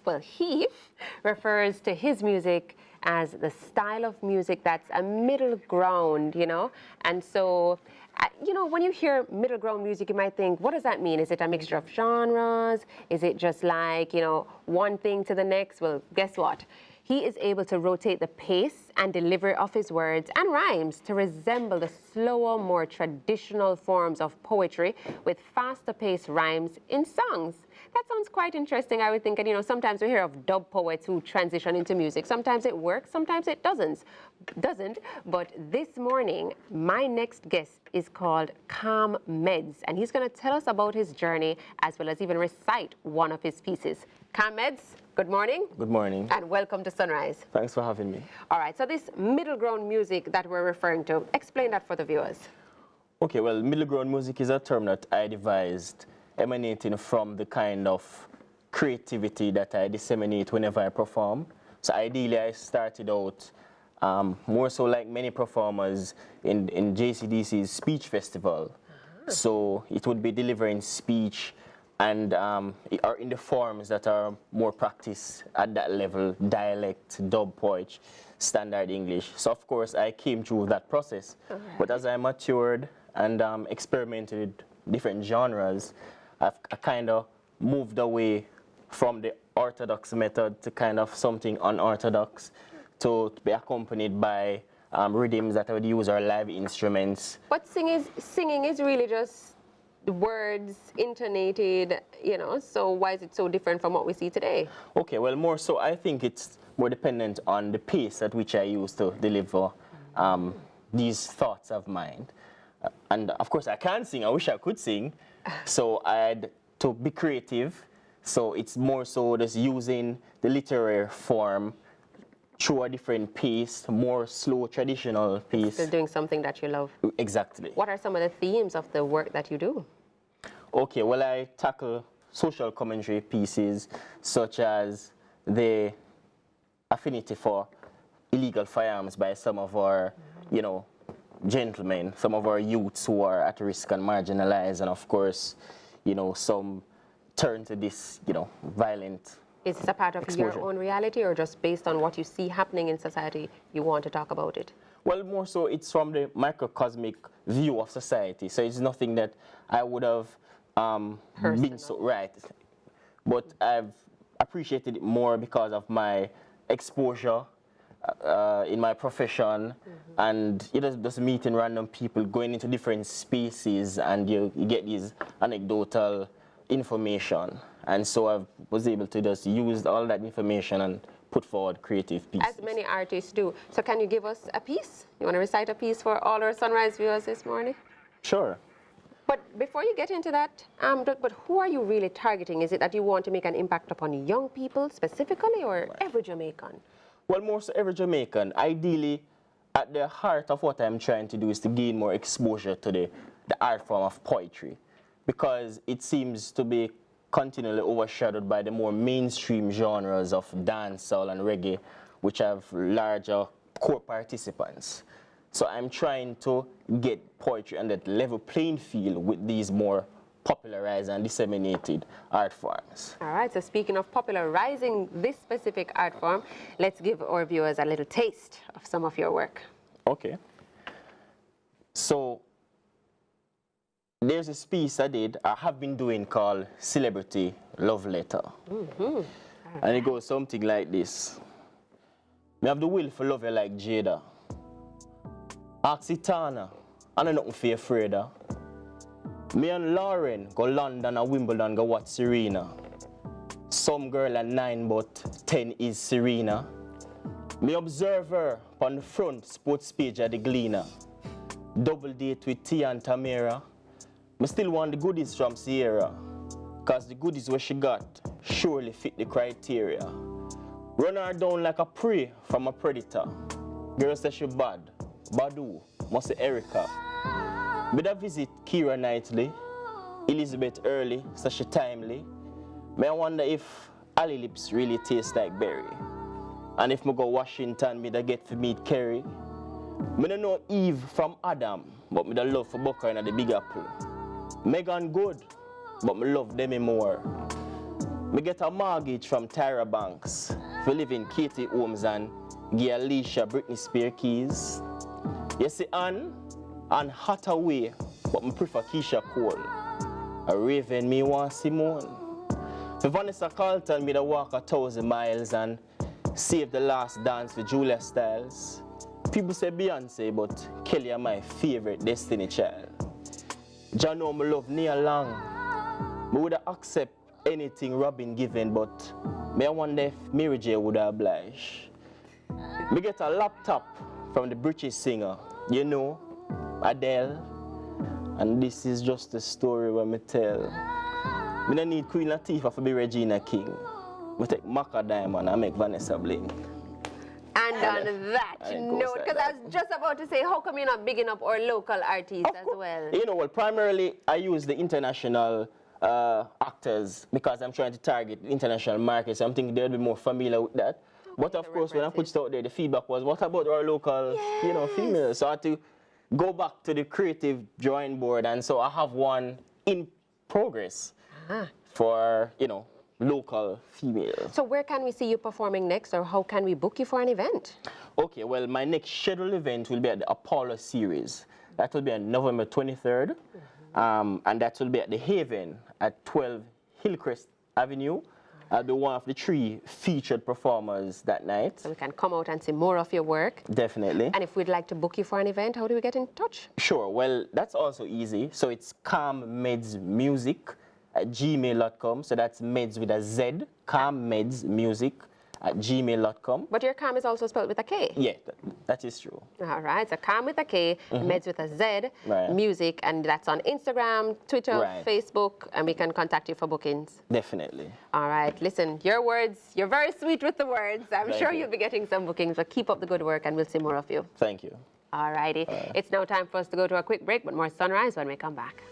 Well, he refers to his music as the style of music that's a middle ground, And so, when you hear middle ground music, you might think, what does that mean? Is it a mixture of genres? Is it just like, one thing to the next? Well, guess what? He is able to rotate the pace and delivery of his words and rhymes to resemble the slower, more traditional forms of poetry with faster paced rhymes in songs. That sounds quite interesting, I would think. And, sometimes we hear of dub poets who transition into music. Sometimes it works, sometimes it doesn't. But this morning, my next guest is called Kalm Medz, and he's going to tell us about his journey as well as even recite one of his pieces. Kalm Medz, good morning. Good morning. And welcome to Sunrise. Thanks for having me. All right, so this middle ground music that we're referring to, explain that for the viewers. Okay, well, middle ground music is a term that I devised emanating from the kind of creativity that I disseminate whenever I perform. So ideally, I started out more so like many performers in JCDC's speech festival. So it would be delivering speech and or in the forms that are more practiced at that level, dialect, dub poetry, standard English. So of course I came through that process. But as I matured and experimented with different genres, I kind of moved away from the orthodox method to kind of something unorthodox, to be accompanied by rhythms that I would use or live instruments. But singing is really just words intonated, so why is it so different from what we see today? Okay, well, more so I think it's more dependent on the pace at which I use to deliver these thoughts of mine. And of course I can sing, I wish I could sing, so I had to be creative, so it's more so just using the literary form through a different pace, more slow, traditional pace. Still doing something that you love. Exactly. What are some of the themes of the work that you do? Okay, well, I tackle social commentary pieces such as the affinity for illegal firearms by some of our, gentlemen, some of our youths who are at risk and marginalized, and of course, some turn to this, violent. Is this a part of exposure. Your own reality, or just based on what you see happening in society, you want to talk about it? Well, more so it's from the microcosmic view of society. So it's nothing that I would have been so right. But I've appreciated it more because of my exposure in my profession, and just meeting random people, going into different spaces, and you get these anecdotal information. And so I was able to just use all that information and put forward creative pieces. As many artists do. So can you give us a piece? You want to recite a piece for all our Sunrise viewers this morning? Sure. But before you get into that, but who are you really targeting? Is it that you want to make an impact upon young people specifically, or every Jamaican? Well, more so every Jamaican. Ideally, at the heart of what I'm trying to do is to gain more exposure to the art form of poetry, because it seems to be continually overshadowed by the more mainstream genres of dancehall and reggae, which have larger core participants. So I'm trying to get poetry on that level playing field with these more popularized and disseminated art forms. All right, so speaking of popularizing this specific art form, let's give our viewers a little taste of some of your work. Okay. So there's this piece I have been doing called Celebrity Love Letter. And it goes something like this. Me have the will for love you like Jada. Oxitana, I know nothing for afraid of. Me and Lauren go London and Wimbledon go watch Serena. Some girl at 9 but 10 is Serena. Me observe her on the front sports page at the Gleaner. Double date with Tia and Tamara. Me still want the goodies from Sierra, cause the goodies where she got surely fit the criteria. Run her down like a prey from a predator. Girl say she bad, Badu, must say Erica. Me da visit Kira nightly, Elizabeth early, so she timely. Me I wonder if Ali lips really taste like berry. And if me go Washington, me da get to meet Kerry. Me don't know Eve from Adam, but me da love for Bucker in the Big Apple. Megan good, but me love Demi more. Me get a mortgage from Tyra Banks for live in Katie Homes and give Alicia Britney Spears keys. You see, Anne hot away, but me prefer Keisha Cole. A Raven me want Simone. For Vanessa Carlton, me da walk 1,000 miles and save the last dance for Julia Stiles. People say Beyonce, but Kelly are my favorite Destiny Child. John know me love Nia Long. Me would accept anything Robin given, but me I wonder if Mary J would oblige. Me get a laptop from the British singer, you know, Adele. And this is just a story where me tell. Me don't need Queen Latifah to be Regina King. Me take Maca Diamond and make Vanessa Bling. And on that note, because I was just about to say, how come you're not bigging up our local artists as well? You know, well, primarily I use the international actors because I'm trying to target international markets. I'm thinking they'll be more familiar with that. But of course, when I put it out there, the feedback was, what about our local, you know, females? So I had to go back to the creative drawing board, and so I have one in progress for, you know, local females. So where can we see you performing next, or how can we book you for an event? Okay, well, my next scheduled event will be at the Apollo Series. That will be on November 23rd, and that will be at the Haven at 12 Hillcrest Avenue. I'll be one of the 3 featured performers that night. So we can come out and see more of your work. Definitely. And if we'd like to book you for an event, how do we get in touch? Sure, well, that's also easy. So it's Kalm Medz Music at gmail.com. So that's Medz with a Z, Kalm Medz Music at gmail.com. But your Kalm is also spelled with a K. Yeah, that is true. All right, so Kalm with a K, Medz with a Z, Music, and that's on Instagram, Twitter, Facebook, and we can contact you for bookings. Definitely. All right, listen, your words, you're very sweet with the words. I'm sure you'll be getting some bookings, but keep up the good work and we'll see more of you. Thank you. All righty. It's now time for us to go to a quick break, but more Sunrise when we come back.